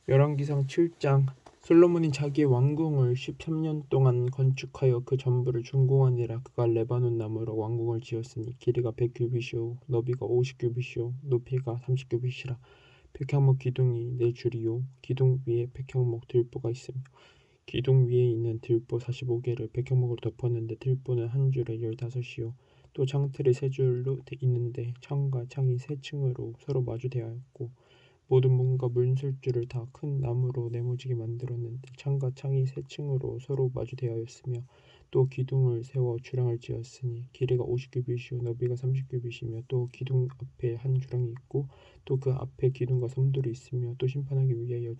열왕기상 7장. 솔로몬이 자기의 왕궁을 13년 동안 건축하여 그 전부를 준공하니라. 그가 레바논 나무로 왕궁을 지었으니 길이가 100규빗이요 너비가 50규빗이요 높이가 30규빗이라. 백향목 기둥이 4줄이요 기둥 위에 백향목 들보가 있으며 기둥 위에 있는 들보 45개를 백향목으로 덮었는데 들보는 한 줄에 15이요 또 창틀이 3줄로 있는데 창과 창이 3층으로 서로 마주대하였고 모든 문과 문술줄을 다 큰 나무로 네모지게 만들었는데 창과 창이 3층으로 서로 마주대하였으며 또 기둥을 세워 주랑을 지었으니 길이가 50규빗이요 너비가 30규빗이며 또 기둥 앞에 한 주랑이 있고 또 그 앞에 기둥과 섬돌이 있으며 또 심판하기 위하여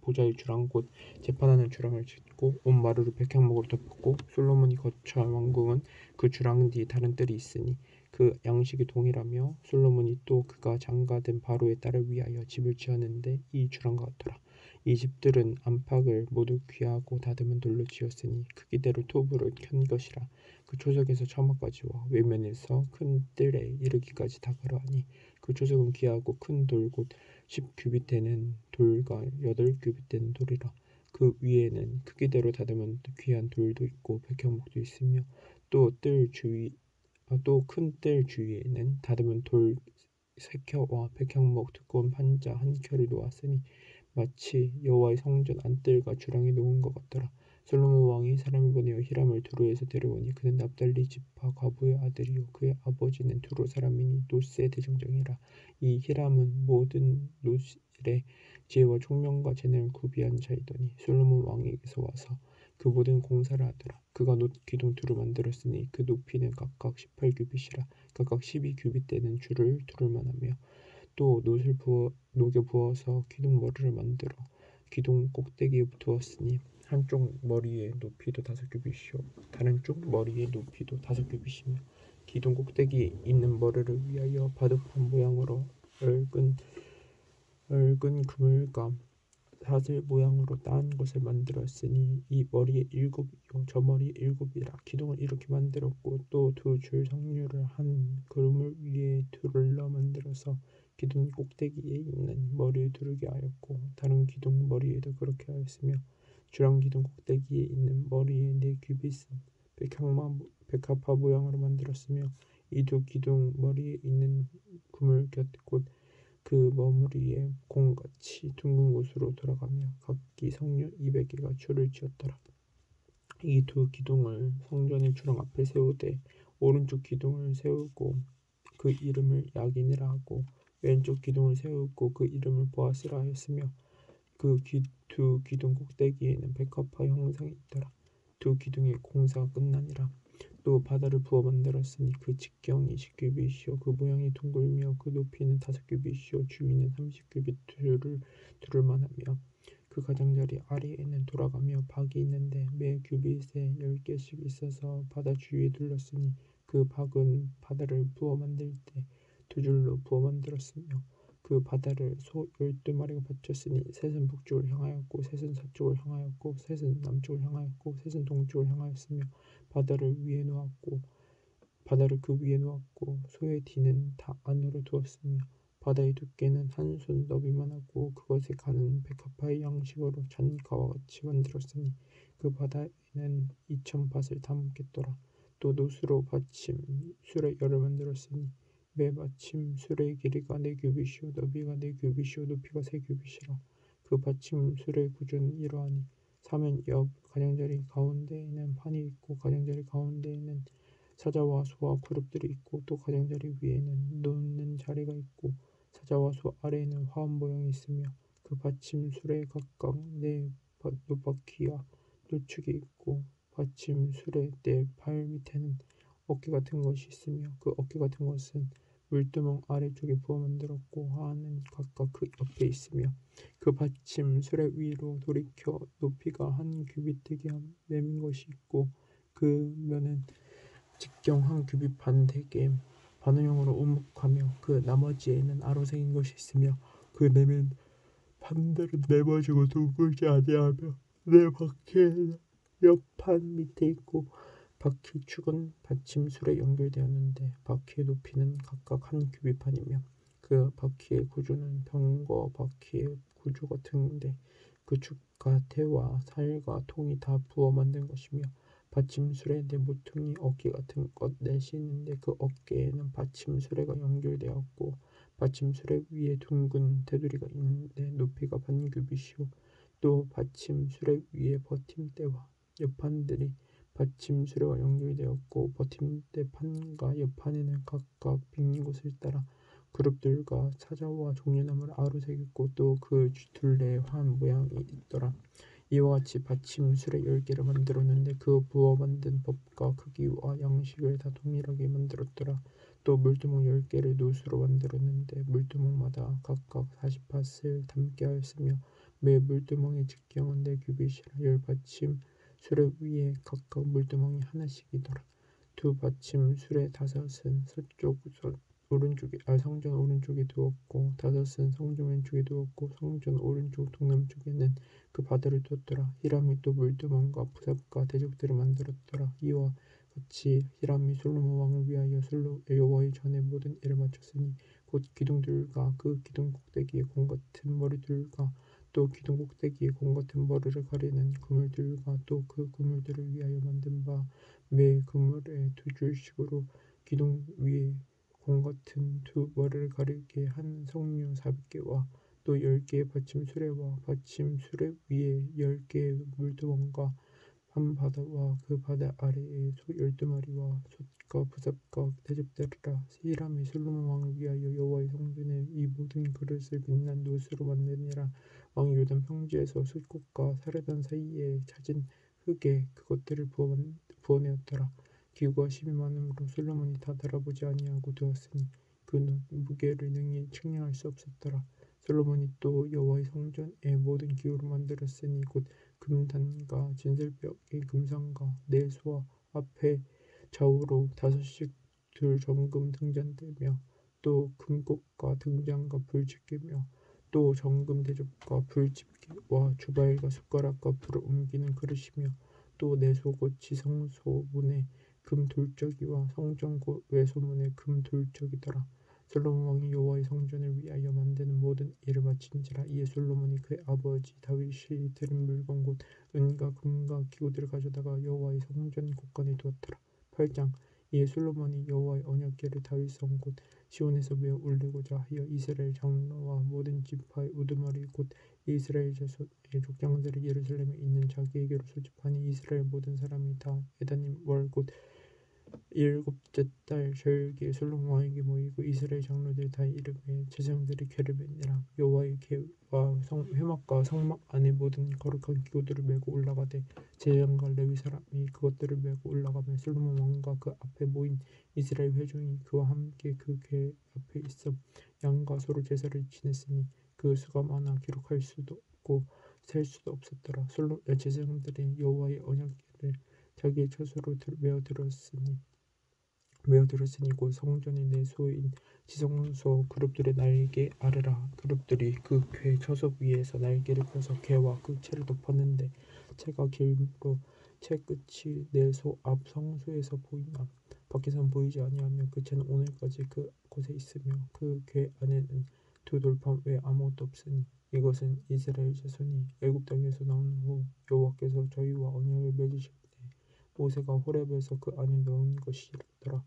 보좌의 주랑 곧 재판하는 주랑을 짓고 온 마루를 백향목으로 덮었고 솔로몬이 거처한 왕궁은 그 주랑 뒤에 다른 뜰이 있으니 그 양식이 동일하며 솔로몬이 또 그가 장가된 바로의 딸을 위하여 집을 지었는데 이 주랑과 같더라. 이 집들은 안팎을 모두 귀하고 다듬은 돌로 지었으니 크기대로 토부를 켠 것이라. 그 초석에서 처마까지와 외면에서 큰 뜰에 이르기까지 다 그러하니 그 초석은 귀하고 큰 돌 곧 10규빗 되는 돌과 8규빗 되는 돌이라. 그 위에는 크기대로 다듬은 귀한 돌도 있고 백향목도 있으며 또 큰 뜰 주위에는 다듬은 돌 3켜와 백향목 두꺼운 판자 1켜를 놓았으니 마치 여호와의 성전 안뜰과 주랑이 놓은 것 같더라. 솔로몬 왕이 사람을 보내어 히람을 두로에서 데려오니 그는 납달리 지파 과부의 아들이요 그의 아버지는 두로 사람이니 노스의 대장장이라. 이 히람은 모든 노실의 지혜와 총명과 재능을 구비한 자이더니 솔로몬 왕에게서 와서 그 모든 공사를 하더라. 그가 놋 기둥 둘을 만들었으니 그 높이는 각각 18규빗이라. 각각 12규빗 되는 줄을 두를 만하며 또 놋을 녹여 부어서 기둥 머리를 만들어 기둥 꼭대기에 두었으니 한쪽 머리의 높이도 5규빗이요 다른 쪽 머리의 높이도 5규빗이며 기둥 꼭대기에 있는 머리를 위하여 바둑판 모양으로 얽은 그물과 사슬 모양으로 딴 것을 만들었으니 이 머리에 7이요 저 머리에 7이라. 기둥을 이렇게 만들었고 또 2줄 석류를 한 그물 위에 둘러 만들어서 기둥 꼭대기에 있는 머리에 두르게 하였고 다른 기둥 머리에도 그렇게 하였으며 주랑 기둥 꼭대기에 있는 머리에 4규빗은 백합화 모양으로 만들었으며 이 2기둥 머리에 있는 그물 곁 곧 그 머무리에 공같이 둥근 곳으로 돌아가며 각기 석류 200개가 줄을 지었더라. 이 2기둥을 성전의 주랑 앞에 세우되 오른쪽 기둥을 세우고 그 이름을 야긴이라 하고 왼쪽 기둥을 세우고 그 이름을 보아스라 하였으며 그 2기둥 꼭대기에는 백합화 형상이 있더라. 2기둥의 공사가 끝나니라. 또 바다를 부어 만들었으니 그 직경이 10규빗이요 그 모양이 둥글며 그 높이는 5규빗이요 주위는 30규빗 두를 만하며 그 가장자리 아래에는 돌아가며 박이 있는데 매 규빗에 10개씩 있어서 바다 주위에 둘렀으니 그 박은 바다를 부어 만들 때 2줄로 부어 만들었으며 그 바다를 소 12마리가 받쳤으니 셋은 북쪽을 향하였고 셋은 서쪽을 향하였고 셋은 남쪽을 향하였고 셋은 동쪽을 향하였으며 바다를 그 위에 놓았고 소의 뒤는 다 안으로 두었으며 바다의 두께는 한 손 너비만 하고 그것에 가는 백합화의 양식으로 잔가와 같이 만들었으니 그 바다에는 2000밭을 담겠더라. 또 노수로 받침 수레 열을 만들었으니 매 받침 수레의 길이가 4규빗이요 너비가 4규빗이요 높이가 3규빗이라. 그 받침 수레의 구조는 이러하니 사면 옆 가장자리 가운데에는 판이 있고 가장자리 가운데에는 사자와 소와 그룹들이 있고 또 가장자리 위에는 놓는 자리가 있고 사자와 소 아래에는 화원 모양이 있으며 그 받침 수레에 각각 4노바퀴와 노축이 있고 받침 수레 4팔 밑에는 어깨 같은 것이 있으며 그 어깨 같은 것은 물두멍 아래쪽에 부어 만들었고 하는 각각 그 옆에 있으며 그 받침 수레 위로 돌이켜 높이가 1규빗 되게 내민 것이 있고 그 면은 직경 1규빗 반 되게 바늘형으로 오목하며 그 나머지에는 아로새긴 것이 있으며 그 내면 판들은 네모지고 둥글지 아니하며 네 바퀴에는 옆판 밑에 있고 바퀴 축은 받침술에 연결되었는데 바퀴의 높이는 각각 1규빗판이며 그 바퀴의 구조는 병거 바퀴의 구주 같은데 그 축과 태와 살과 통이 다 부어 만든 것이며 받침술에 내 모퉁이 어깨 같은 것 내시는데 그 어깨에는 받침술에가 연결되었고 받침술에 위에 둥근 테두리가 있는데 높이가 반규빗이요 또 받침술에 위에 버팀대와 옆판들이 받침수레와 연결되었고 버팀대 판과 옆판에는 각각 빙린 곳을 따라 그룹들과 사자와 종려나무를 아우새겼고 또 그 둘레에 환 모양이 있더라. 이와 같이 받침술에 10개를 만들었는데 그 부어 만든 법과 크기와 양식을 다 동일하게 만들었더라. 또 물두멍 10개를 노수로 만들었는데 물두멍마다 각각 40밭을 담게 하였으며 매 물두멍의 직경은 4규빗이라 10받침 수레 위에 각각 물두멍이 하나씩이더라. 두 받침 수레 다섯은 서쪽 오른쪽에 성전 오른쪽에 두었고 다섯은 성전 왼쪽에 두었고 성전 오른쪽 동남쪽에는 그 바다를 두었더라. 히람이 또 물두멍과 부삽과 대적들을 만들었더라. 이와 같이 히람이 솔로몬 왕을 위하여 여호와의 전에 모든 일을 마쳤으니 곧 기둥들과 그 기둥 꼭대기에 공 같은 머리들과 또 기둥 꼭대기에 공 같은 머리를 가리는 그물들과 또 그 그물들을 위하여 만든 바 매 그물에 2줄씩으로 기둥 위에 공 같은 두 머리를 가리게 한 석류 400개와 또 10개의 받침 수레와 받침 수레 위에 10개의 물두멍과 한 바다와 그 바다 아래에 소 12마리와 솥과 부삽과 대접대리라. 히람이 솔로몬 왕을 위하여 여호와의 성전에 이 모든 그릇을 빛난 노스로 만드니라. 왕이 요단 평지에서 숫꽃과 사르단 사이에 찾은 흙에 그것들을 부어내었더라. 기구가 심히 많음으로 솔로몬이 다 달아보지 아니하고 두었으니 그 무게를 능히 측량할 수 없었더라. 솔로몬이 또 여호와의 성전의 모든 기구를 만들었으니 곧 금단과 진설벽의 금상과 내소와 앞에 좌우로 5씩 둘 정금 등잔대며 또 금꽃과 등잔과 불집게며 또 정금 대접과 불집게와 주바일과 숟가락과 불을 옮기는 그릇이며 또 내소 곧 지성소 문에 금 돌적이와 성전 곧 외소문에 금 돌적이더라. 솔로몬 왕이 여호와의 성전을 위하여 만드는 모든 일을 마친지라. 이에 솔로몬이 그의 아버지 다윗이 들은 물건 곧 은과 금과 기구들을 가져다가 여호와의 성전 곳간에 두었더라. 8장. 이에 솔로몬이 여호와의 언약궤를 다윗성 곧 시온에서 메어 올리고자 하여 이스라엘 장로와 모든 지파의 우두머리 곧 이스라엘 자손의 족장들을 예루살렘에 있는 자기에게로 소집하니 이스라엘 모든 사람이 다 에다님 월곧 일곱째 달 저녁에 솔로몬 왕에게 모이고 이스라엘 장로들 다 이름에 제사장들이 궤를 매니라. 여호와의 궤와 회막과 성막 안에 모든 거룩한 기구들을 메고 올라가되 제사장과 레위 사람이 그것들을 메고 올라가며 솔로몬 왕과 그 앞에 모인 이스라엘 회중이 그와 함께 그 궤 앞에 있어 양과 소로 제사를 지냈으니 그 수가 많아 기록할 수도 없고 셀 수도 없었더라. 제사장들이 여호와의 언약궤를 자기의 처소로 메어 들었으니 곧 성전의 내소인 지성소 그룹들의 날개 아래라. 그룹들이 그 궤 처소 위에서 날개를 펴서 궤와 그 채를 덮었는데 채가 길므로 채 끝이 내소 앞 성소에서 보이나 밖에서는 보이지 아니하며 그 채는 오늘까지 그 곳에 있으며 그 궤 안에는 두 돌판 외에 아무것도 없으니 이것은 이스라엘 자손이 애굽 땅에서 나온 후 여호와께서 저희와 언약을 맺으실 때 모세가 호렙에서 그 안에 넣은 것이더라.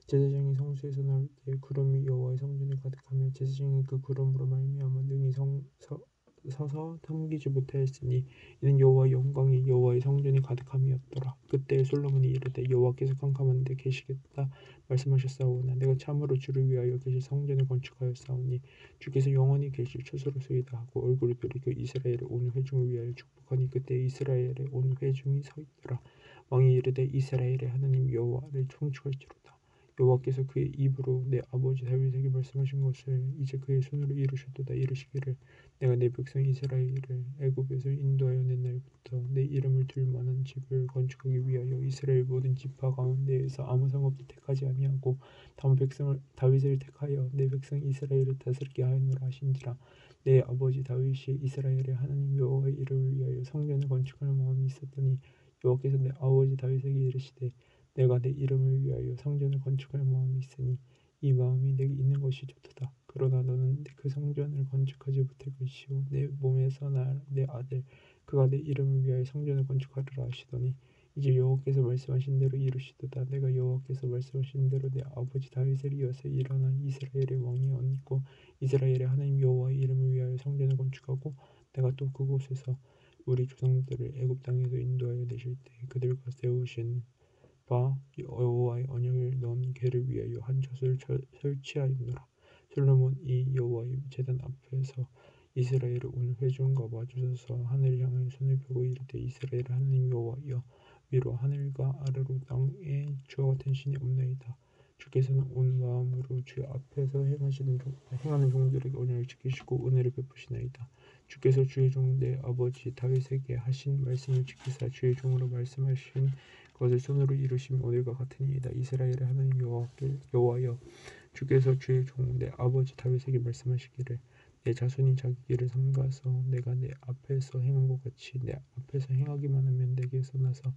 제사장이 성소에서 나올 때 구름이 여호와의 성전에 가득하며 제사장이 그 구름으로 말미암아 능히 서서 섬기지 못하였으니 이는 여호와의 영광이 여호와의 성전에 가득함이었더라. 그때 솔로몬이 이르되 여호와께서 캄캄한 데 계시겠다 말씀하셨사오나 내가 참으로 주를 위하여 계실 성전을 건축하였사오니 주께서 영원히 계실 처소로소이다 하고 얼굴을 돌이켜 이스라엘의 온 회중을 위하여 축복하니 그때 이스라엘의 온 회중이 서 있더라. 왕이 이르되 이스라엘의 하나님 여호와를 청축할지로다. 여호와께서 그의 입으로 내 아버지 다윗에게 말씀하신 것을 이제 그의 손으로 이루셨도다. 이르시기를 내가 내 백성 이스라엘을 애굽에서 인도하여 낸 날부터 내 이름을 둘 만한 집을 건축하기 위하여 이스라엘 모든 지파 가운데에서 아무 상업도 택하지 아니하고 다만 백성을 다윗을 택하여 내 백성 이스라엘을 다스리게 하였노라 하신지라. 내 아버지 다윗이 이스라엘의 하나님 여호와의 이름을 위하여 성전을 건축할 마음이 있었더니 여호와께서 내 아버지 다윗에게 이르시되 내가 내 이름을 위하여 성전을 건축할 마음이 있으니 이 마음이 내게 있는 것이 좋도다. 그러나 너는 그 성전을 건축하지 못할 것이요 내 몸에서 내 아들 그가 내 이름을 위하여 성전을 건축하리라 하시더니 이제 여호와께서 말씀하신 대로 이루시도다. 내가 여호와께서 말씀하신 대로 내 아버지 다윗을 이어서 일어난 이스라엘의 왕이 얹고 이스라엘의 하나님 여호와의 이름을 위하여 성전을 건축하고 내가 또 그곳에서 우리 조상들을 애굽 땅에서 인도하여 내실 때 그들과 세우신 바 여호와의 언약을 넣은 궤를 위하여 한 젖을 설치하였노라. 솔로몬이 여호와의 제단 앞에서 이스라엘을 온 회중과 마주서서 하늘을 향하여 손을 펴고 이르되 이스라엘 하나님 여호와여 위로 하늘과 아래로 땅에 주와 같은 신이 없나이다. 주께서는 온 마음으로 주 앞에서 행하는 종들에게 언약을 지키시고 은혜를 베푸시나이다. 주께서 주의 종 내 아버지 다윗에게 하신 말씀을 지키사 주의 종으로 말씀하신 것을 손으로 이루시면 오늘과 같으니이다. 이스라엘의 하나님 여호와여 주께서 주의 종 내 아버지 다윗에게 말씀하시기를 내 자손이 자기 길을 삼가서 내가 내 앞에서 행한 것 같이 내 앞에서 행하기만 하면 내게서 나서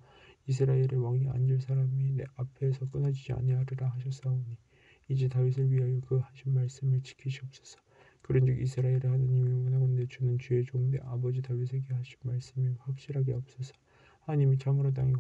이스라엘의 왕이 앉을 사람이 내 앞에서 끊어지지 아니하리라 하셨사오니 이제 다윗을 위하여 그 하신 말씀을 지키시옵소서. 그런즉 이스라엘의 하나님이 원하건대 주는 주의 종 내 아버지 다윗에게 하신 말씀이 확실하게 없어서 하나님이 참으로 땅에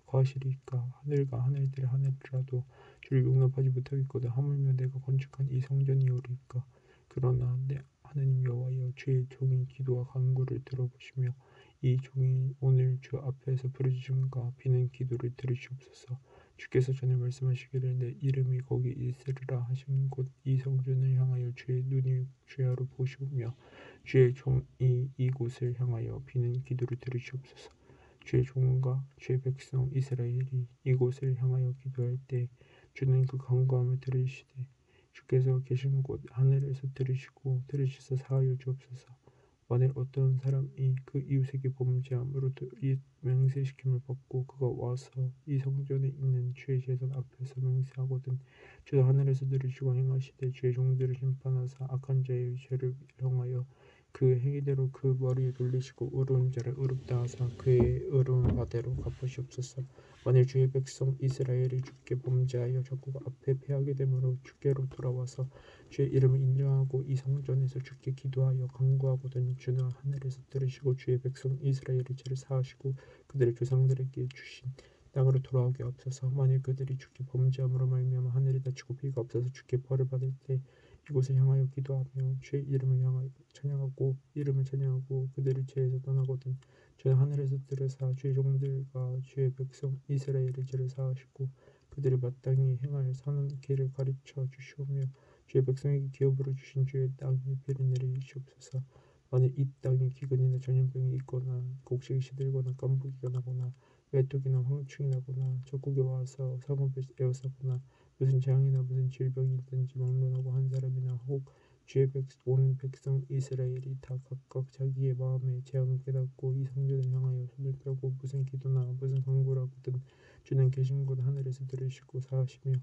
거하시리까 하늘과 하늘들의 하늘이라도 주를 용납하지 못하겠거든 하물며 내가 건축한 이 성전이오리까. 그러나 내 하나님 여호와여 주의 종의 기도와 간구를 들어보시며 이 종이 오늘 주 앞에서 부르짖음과 비는 기도를 들으시옵소서. 주께서 전에 말씀하시기를 내 이름이 거기 있으리라 하신 곳 이 성전을 향하여 주의 눈이 주야로 보시오며 주의 종이 이곳을 향하여 비는 기도를 들으시옵소서. 주의 종과 주의 백성 이스라엘이 이곳을 향하여 기도할 때 주는 그 간구함을 들으시되 주께서 계신 곳 하늘에서 들으시사 사하여 주옵소서. 만일 어떤 사람이 그 이웃에게 범죄함으로 이 맹세시킴을 받고 그가 와서 이 성전에 있는 주의 제단 앞에서 맹세하거든 주도 하늘에서 들으시고 행하시되 주의 종들을 심판하사 악한 자의 죄를 명하여 그 행위대로 그 머리에 돌리시고 의로운 자를 의롭다 하사 그의 의로운 바대로 갚으시옵소서. 만일 주의 백성 이스라엘이 주께 범죄하여 적국 앞에 패하게 되므로 주께로 돌아와서 주의 이름을 인정하고 이 성전에서 주께 기도하여 간구하거든 주는 하늘에서 들으시고 주의 백성 이스라엘의 죄를 사하시고 그들의 조상들에게 주신 땅으로 돌아오게 하옵소서. 만일 그들이 주께 범죄함으로 말미암아 하늘이 닫히고 비가 없어서 주께 벌을 받을 때 이곳을 향하여 기도하며 주의 이름을 향하여 찬양하고 그들의 죄에서 떠나거든 주는 하늘에서 들으사 주의 종들과 주의 백성 이스라엘의 죄를 사하시고 그들이 마땅히 행하여 사는 길을 가르쳐 주시오며 주의 백성에게 기업으로 주신 주의 땅에 비를 내리시옵소서. 만일 이 땅에 기근이나 전염병이 있거나 곡식이 시들거나 깐부기가 나거나 메뚜기나 황충이 나거나 적국에 와서 성읍을 에워싸거나 무슨 재앙이나 무슨 질병이 있든지 막론하고 한 사람이나 혹 주의 온 백성 이스라엘이 다 각각 자기의 마음에 재앙을 깨닫고 이 성전을 향하여 손을 펴고 무슨 기도나 무슨 간구를 하거든 주는 계신 곳 하늘에서 들으시고 사하시며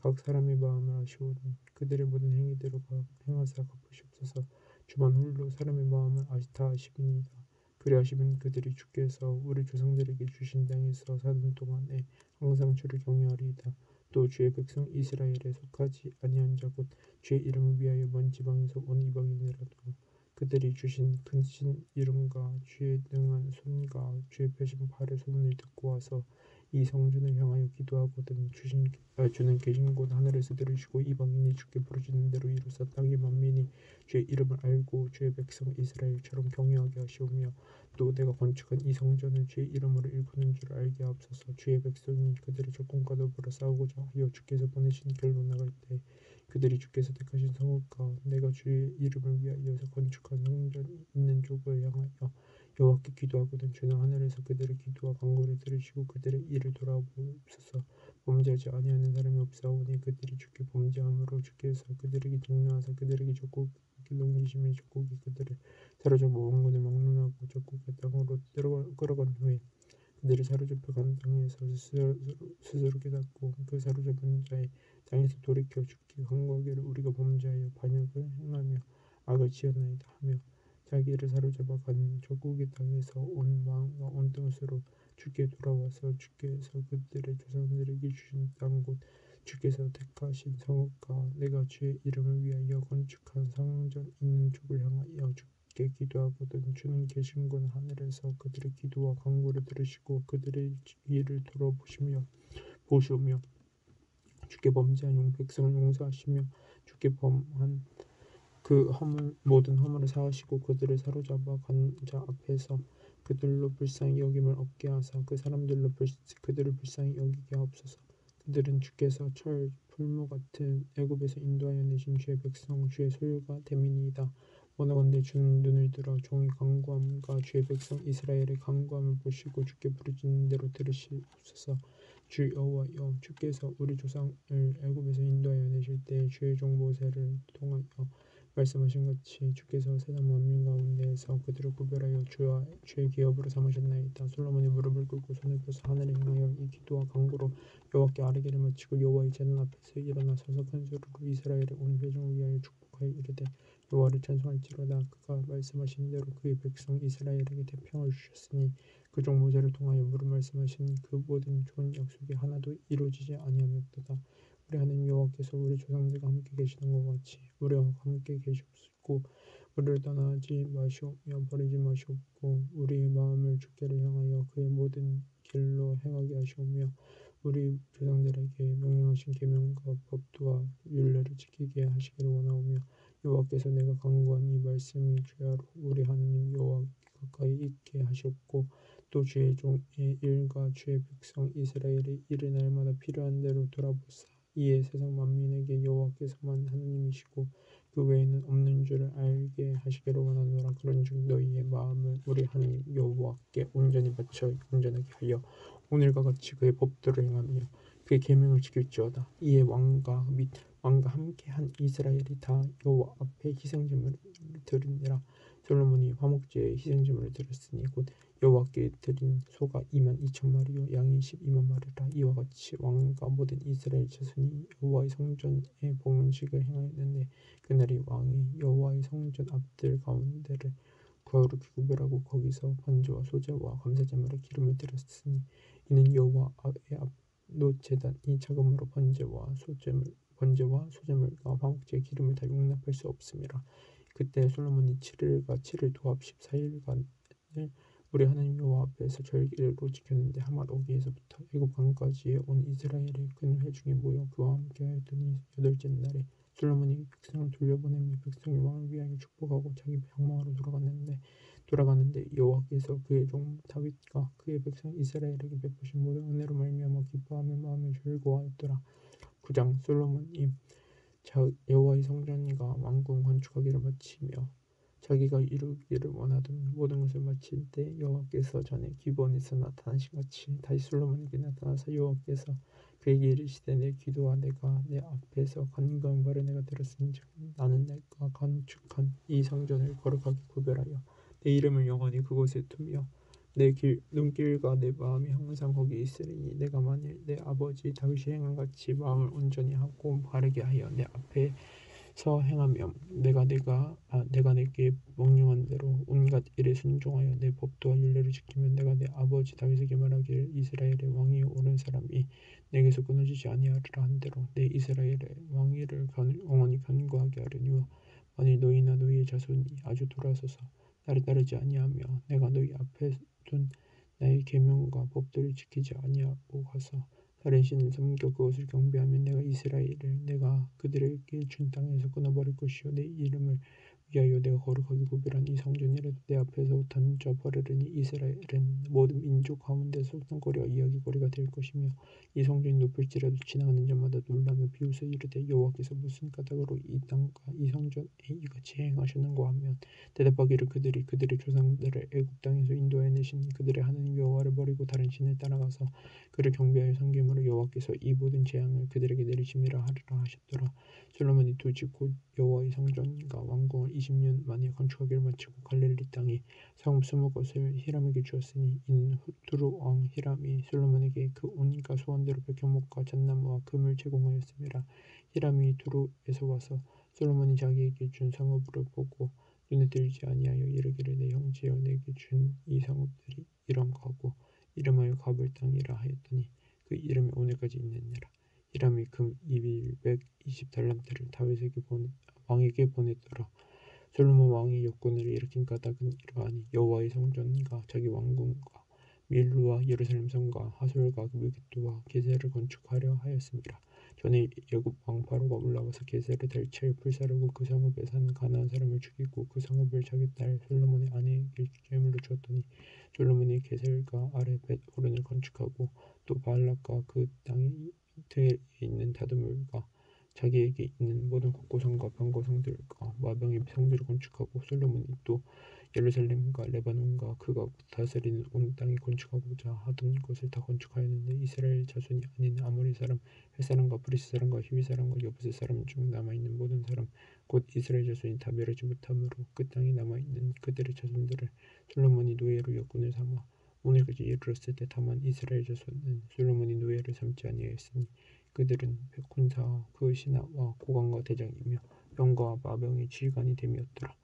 각 사람의 마음을 아시오니 그들의 모든 행위대로 행하사 갚으시옵소서. 주만 홀로 사람의 마음을 다 아시니이다. 그리하시면 그들이 주께서 우리 조상들에게 주신 땅에서 사는 동안에 항상 주를 경외하리이다. 또 주의 백성 이스라엘에 속하지 아니한 자 곧 주의 이름을 위하여 먼 지방에서 온 이방인이라도 그들이 주신 큰신 이름과 주의 능한 손과 주의 펴신 팔의 소문을 듣고 와서 이 성전을 향하여 기도하거든 주는 계신 곳 하늘에서 들으시고 이방인이 주께 부르짖는 대로 이루사 땅의 만민이 주의 이름을 알고 주의 백성 이스라엘처럼 경외하게 하시오며 또 내가 건축한 이 성전을 주의 이름으로 일컫는 줄 알게 하옵소서. 주의 백성이 그들의 적군과 더불어 싸우고자 하여 주께서 보내신 길로 나갈 때 그들이 주께서 택하신 성읍과 내가 주의 이름을 위하여 건축한 성전이 있는 쪽을 향하여 여호와께 기도하거든 주는 하늘에서 그들의 기도와 간구를 들으시고 그들의 일을 돌아보옵소서. 범죄하지 아니하는 사람이 없사오니 그들이 주께 범죄함으로 주께서 그들에게 종료하사 그들에게 적국에 넘기심에 적국이 그들을 사로잡아 왕군을 막론하고 적국의 땅으로 끌어간 후에 그들이 사로잡혀 간 땅에서 스스로 깨닫고 그 사로잡은 자의 땅에서 돌이켜 주께 간구하기를 우리가 범죄하여 반역을 행하며 악을 지었나이다 하며 자기를 사로잡아 간 적국의 땅에서 온 마음과 온 뜻으로 주께 돌아와서 주께서 그들의 조상들에게 주신 땅 곧 주께서 택하신 성읍과 내가 주의 이름을 위하여 건축한 성전 있는 쪽을 향하여 주께 기도하거든 주는 계신 곳 하늘에서 그들의 기도와 간구를 들으시고 그들의 위를 보시오며 주께 범죄한 백성을 용서하시며 주께 범한 그 모든 허물을 사하시고 그들을 사로잡아 간 자 앞에서 그들로 불쌍히 여김을 얻게 하사 그 사람들로 그들을 불쌍히 여기게 하옵소서. 그들은 주께서 풀무 같은 애굽에서 인도하여 내신 주의 백성 주의 소유가 됨이니이다. 원하건대 주는 눈을 들어 종의 간구함과 주의 백성 이스라엘의 간구함을 보시고 주께 부르짖는 대로 들으시옵소서. 주 여호와여, 주께서 우리 조상을 애굽에서 인도하여 내실 때 주의 종 모세를 통하여 말씀하신 같이 주께서 세상 만민 가운데에서 그들을 구별하여 주와 주의 기업으로 삼으셨나이다. 솔로몬이 무릎을 꿇고 손을 펴서 하늘을 향하여 이 기도와 간구로 여호와께 아뢰기를 마치고 여호와의 제단 앞에서 일어나 서서 큰 소리로 이스라엘의 온 회중을 위하여 축복하여 이르되 여호와를 찬송할지로다. 그가 말씀하신 대로 그의 백성 이스라엘에게 태평을 주셨으니 그 종 모세를 통하여 무릇 말씀하신 그 모든 좋은 약속이 하나도 이루어지지 아니하였도다. 우리 하나님 여호와께서 우리 조상들과 함께 계시는 것 같이 우리와 함께 계시옵고 우리를 떠나지 마시오며 버리지 마시옵고 우리의 마음을 주께를 향하여 그의 모든 길로 행하게 하시오며 우리 조상들에게 명령하신 계명과 법도와 율례를 지키게 하시기를 원하오며 여호와께서 내가 간구한 이 말씀이 주야로 우리 하나님 여호와 가까이 있게 하시옵고 또 주의 종의 일과 주의 백성 이스라엘의 일을 날마다 필요한 대로 돌아보사 이에 세상 만민에게 여호와께서만 하나님이시고 그 외에는 없는 줄을 알게 하시기를 원하노라. 그런즉 너희의 마음을 우리 하나님 여호와께 온전히 바쳐 온전하게 하여 오늘과 같이 그의 법도를 행하며 그의 계명을 지킬지어다. 이에 왕과 및 왕과 함께한 이스라엘이 다 여호와 앞에 희생제물을 드리니라. 솔로몬이 화목제의 희생제물을 드렸으니 곧 여호와께 드린 소가 22,000마리요 양이 12만 마리라. 이와 같이 왕과 모든 이스라엘 자손이 여호와의 성전에 봉식을 행하였는데 그날이 왕이 여호와의 성전 앞들 가운데를 거룩히 구별하고 거기서 번제와 소제와 감사제물의 기름을 드렸으니 이는 여호와의 앞 노제단이 자금으로 번제와 소제물과 화목제의 기름을 다 용납할 수 없음이라. 그때 솔로몬이 7일과 7일 도합 14일간을 우리 하나님 여호와 앞에서 절기로 지켰는데 하맛 어기에서부터 애굽 강까지 온 이스라엘의 큰 회중이 모여 그와 함께 하였더니 여덟째 날에 솔로몬이 백성을 돌려보내며 백성이 왕을 위하여 축복하고 자기 방망으로 돌아가는데 여호와께서 그의 종 다윗과 그의 백성 이스라엘에게 베푸신 모든 은혜로 말미암아 기뻐하며 마음에 즐거워하였더라. 9장 솔로몬이 여호와의 성전과 왕궁 건축하기를 마치며 자기가 이루기를 원하던 모든 것을 마칠 때 여호와께서 전에 기브온에서 나타나신 같이 다시 솔로몬에게 나타나서 여호와께서 그에게 이르시되 내 기도와 내가 내 앞에서 간구한 바를 내가 들었은즉 나는 내가 건축한 이 성전을 거룩하게 구별하여 내 이름을 영원히 그곳에 두며 내 눈길과 내 마음이 항상 거기에 있으리니 내가 만일 내 아버지 다윗이 행한 같이 마음을 온전히 하고 바르게 하여 내 앞에서 행하며 내가 내게 명령한 대로 온갖 일에 순종하여 내 법도와 율례를 지키면 내가 내 아버지 다윗에게 말하기를 이스라엘의 왕이 오른 사람이 내게서 끊어지지 아니하리라 한 대로 내 이스라엘의 왕위를 영원히 견고하게 하려니와 만일 너희나 너희의 자손이 아주 돌아서서 나를 따르지 아니하며 내가 너희 앞에 둔 나의 계명과 법도를 지키지 아니하고 가서 다른 신을 섬겨 그것을 경배하면 내가 이스라엘을 내가 그들에게 준 땅에서 끊어버릴 것이요 내 이름을 위하여 내가 거룩하게 구별한 이 성전이라도 내 앞에서 던져 버리려니 이스라엘은 모든 민족 가운데서 속상거리와 이야기거리가 될 것이며 이 성전이 높을지라도 지나가는 자마다 놀라며 비웃어 이르되 여호와께서 무슨 까닭으로 이 땅과 이 성전에 이같이 행하셨는가 하면 대답하기를 그들이 그들의 조상들을 애굽 땅에서 인도하여 내신 그들의 하나님 여호와를 버리고 다른 신을 따라가서 그를 경배하여 섬김으로 여호와께서 이 모든 재앙을 그들에게 내리심이라 하리라 하셨더라. 솔로몬이 두 집 곧 여호와의 성전과 왕궁을 20년 만에 건축하기를 마치고 갈릴리 땅에 성읍 20곳을 히람에게 주었으니 이는 두루 왕 히람이 솔로몬에게 그 온갖 소원대로 백향목과 잣나무와 금을 제공하였음이라. 히람이 두루에서 와서 솔로몬이 자기에게 준 성읍을 보고 눈에 들지 아니하여 이르기를 내 형제여 내게 준 이 성읍들이 이름하여 갑을 땅이라 하였더니 그 이름이 오늘까지 있느니라. 히람이 금 달란트를 왕에게 보냈더라. 솔로몬 왕이 역군을 일으킨 까닭은 이러하니 여호와의 성전과 자기 왕궁과 밀루와 예루살렘 성과 하솔과 무깃도와 게셀을 건축하려 하였습니다. 전에 여굽 왕 바로가 올라와서 게셀을 대체에 불사르고 그 성읍에 사는 가나안 사람을 죽이고 그 성읍을 자기 딸 솔로몬의 아내에게 제물로 주었더니 솔로몬이 게셀과 아래 벳호른을 건축하고 또 바알락과 그 땅에 있는 다드물과 자기에게 있는 모든 곡고성과 병거성들과 마병의 성들을 건축하고 솔로몬이 또 예루살렘과 레바논과 그가 다스리는 온 땅에 건축하고자 하던 것을 다 건축하였는데 이스라엘 자손이 아닌 아모리 사람, 헷 사람과 브리스 사람과 히위 사람과 여부스 사람 중 남아있는 모든 사람 곧 이스라엘 자손이 다 멸하지 못함으로 그 땅에 남아있는 그들의 자손들을 솔로몬이 노예로 역군을 삼아 오늘까지 이르렀을 때 다만 이스라엘 자손은 솔로몬이 노예를 삼지 아니하였으니 그들은 백군사와 그 신하와 고관과 대장이며 병거와 마병의 지휘관이 됨이었더라.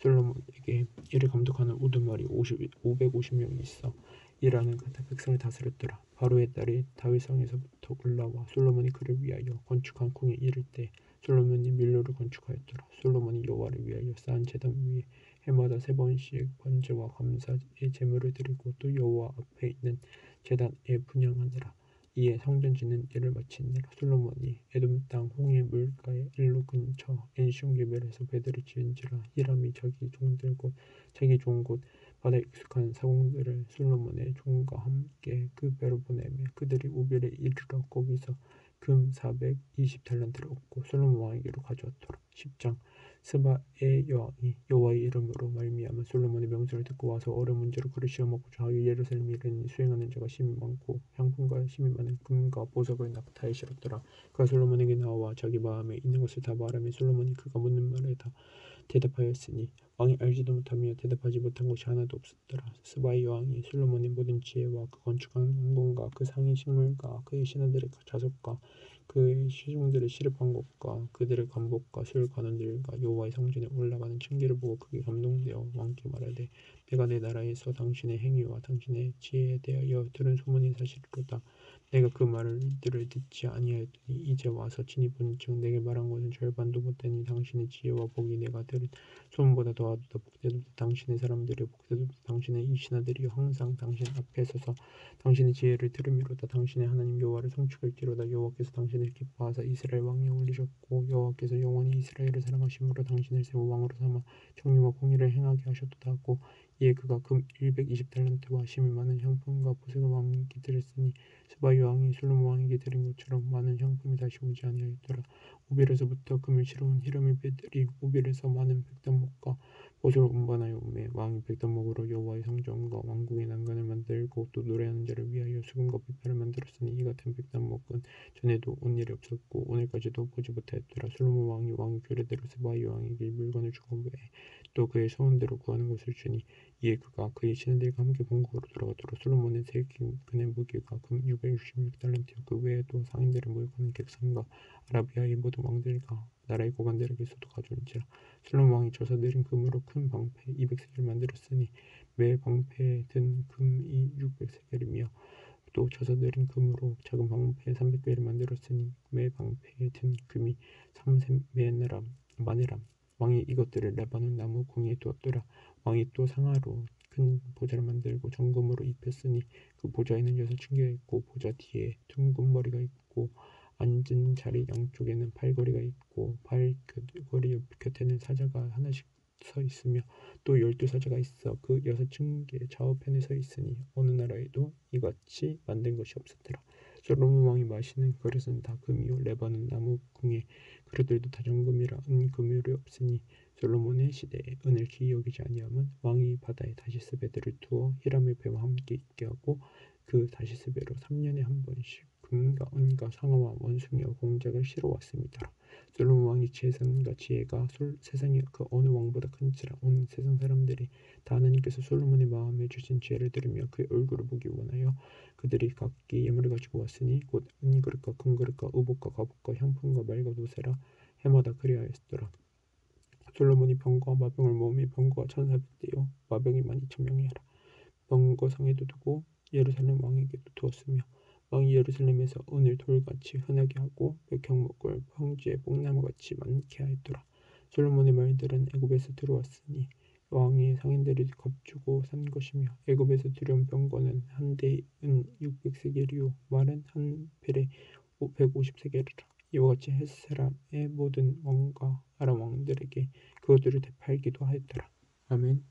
솔로몬에게 이를 감독하는 우두머리 550명이 있어 일하는 그다 백성을 다스렸더라. 바로의 딸이 다윗성에서부터 올라와 솔로몬이 그를 위하여 건축한 궁에 이를 때 솔로몬이 밀로를 건축하였더라. 솔로몬이 여호와를 위하여 쌓은 제단 위에 해마다 3번씩 번제와 감사의 제물을 드리고 또 여호와 앞에 있는 제단에 분향하니라. 이에 성전 짓는 일을 마치니라. 솔로몬이 에돔 땅 홍해 물가에 일로 근처 엔시온게벨에서 배들을 지은지라. 히람이 자기 좋은 곳 바다에 익숙한 사공들을 솔로몬의 종과 함께 그 배로 보내매 그들이 우빌에 이르러 거기서 금 420달란트를 얻고 솔로몬 왕에게로 가져왔더라. 10장 스바의 여왕이 여호와의 이름으로 말미암아 솔로몬의 명령을 듣고 와서 어려운 문제로 그를 시험하고자 하여 예루살렘에 이르니 수행하는 자가 심히 많고 향품과 심히 많은 금과 보석을 낙타에 실었더라. 그가 솔로몬에게 나와 자기 마음에 있는 것을 다 말하며 솔로몬이 그가 묻는 말에 다 대답하였으니 왕이 알지도 못하며 대답하지 못한 것이 하나도 없었더라. 스바의 여왕이 솔로몬의 모든 지혜와 그 건축한 왕궁과 그 상인 식물과 그의 신하들의 자석과 그의 시종들의 시립한 것과 그들의 관복과 술 관원들과 여호와의 성전에 올라가는 층계를 보고 크게 감동되어 왕께 말하되 내가 내 나라에서 당신의 행위와 당신의 지혜에 대하여 들은 소문이 사실이로다. 내가 그 말들을 듣지 아니하였더니 이제 와서 친히 본즉 내게 말한 것은 절반도 못되니 당신의 지혜와 복이 내가 들은 소문보다 더하도다. 복되도다. 당신의 사람들의 복되도다. 당신의 이 신하들이 항상 당신 앞에 서서 당신의 지혜를 들음이로다. 당신의 하나님 여호와를 성축할지로다. 여호와께서 당신을 기뻐하사 이스라엘 왕에 올리셨고 여호와께서 영원히 이스라엘을 사랑하심으로 당신을 세워 왕으로 삼아 정의와 공의를 행하게 하셨도다 하고 이에 그가 금 120달란트와 심히 많은 향품과 보색을 왕에게 드렸으니 스바 여왕이 솔로몬 왕에게 드린 것처럼 많은 향품이 다시 오지 아니하였더라. 오빌에서부터 금을 실어온 히람의 배들이 오빌에서 많은 백단목과 보석을 운반하여 오매 왕이 백단목으로 여호와의 성전과 왕궁의 난간을 만들고 또 노래하는 자를 위하여 수금과 비파를 만들었으니 이 같은 백단목은 전에도 온 일이 없었고 오늘까지도 보지 못하였더라. 솔로몬 왕이 왕의 규례대로 스바 여왕에게 물건을 주고 외에 또 그의 소원대로 구하는 것을 주니 이에 그가 그의 신하들과 함께 본국으로 돌아가도록 솔로몬의 새 근의 무게가 금 666달란트요 그 외에도 상인들을 모욕하는 객상과 아라비아의 모든 왕들과 나라의 고관들에게서도 가져온지라. 솔로몬 왕이 져서 내린 금으로 큰 방패 200세겔을 만들었으니 매 방패에 든 금이 600세겔이며 또 져서 내린 금으로 작은 방패 300개를 만들었으니 매 방패에 든 금이 3세메나람 마네람. 왕이 이것들을 레바논 나무 궁에 두었더라. 왕이 또 상하로 큰 보좌를 만들고 정금으로 입혔으니 그 보좌에는 6층계가 있고 보좌 뒤에 둥근 머리가 있고 앉은 자리 양쪽에는 팔걸이가 있고 팔걸이 곁에는 사자가 하나씩 서 있으며 또 12사자가 있어 그 6층계 좌우편에 서 있으니 어느 나라에도 이같이 만든 것이 없었더라. 솔로몬 왕이 마시는 그릇은 다 금이요 레바논 나무 궁의 그릇들도 다 정금이라 은금이 없으니 솔로몬의 시대에 은을 기이 여기지 아니함은 왕이 바다에 다시스 배들을 두어 히람의 배와 함께 있게 하고 그 다시스 배로 3년에 한 번씩 금과 은과 상아와 원숭이와 공작을 실어 왔습니다. 솔로몬 왕의 재산과 지혜가 세상에 그 어느 왕보다 큰지라 온 세상 사람들이 다 하나님께서 솔로몬의 마음에 주신 지혜를 들으며 그의 얼굴을 보기 원하여 그들이 각기 예물을 가지고 왔으니 곧 은그릇과 금그릇과 의복과 갑옷과 향품과 말과 노새라 해마다 그리하였더라. 솔로몬이 병거와 마병을 모으며 병거가 1400대요 마병이 12,000명이라. 병거 상에도 두고 예루살렘 왕에게도 두었으며 왕이 예루살렘에서 은을 돌같이 흔하게 하고 백향목을 황지에 뽕나무같이 많게 하였더라. 솔로몬의 말들은 애굽에서 들어왔으니 왕의 상인들이 겁주고 산 것이며 애굽에서 들여온 병거는 한 대에 은 600세겔이요 말은 한 펠에 150세겔이라. 이와 같이 헷 사람의 모든 왕과 아람 왕들에게 그것들을 되팔기도 하였더라. 아멘.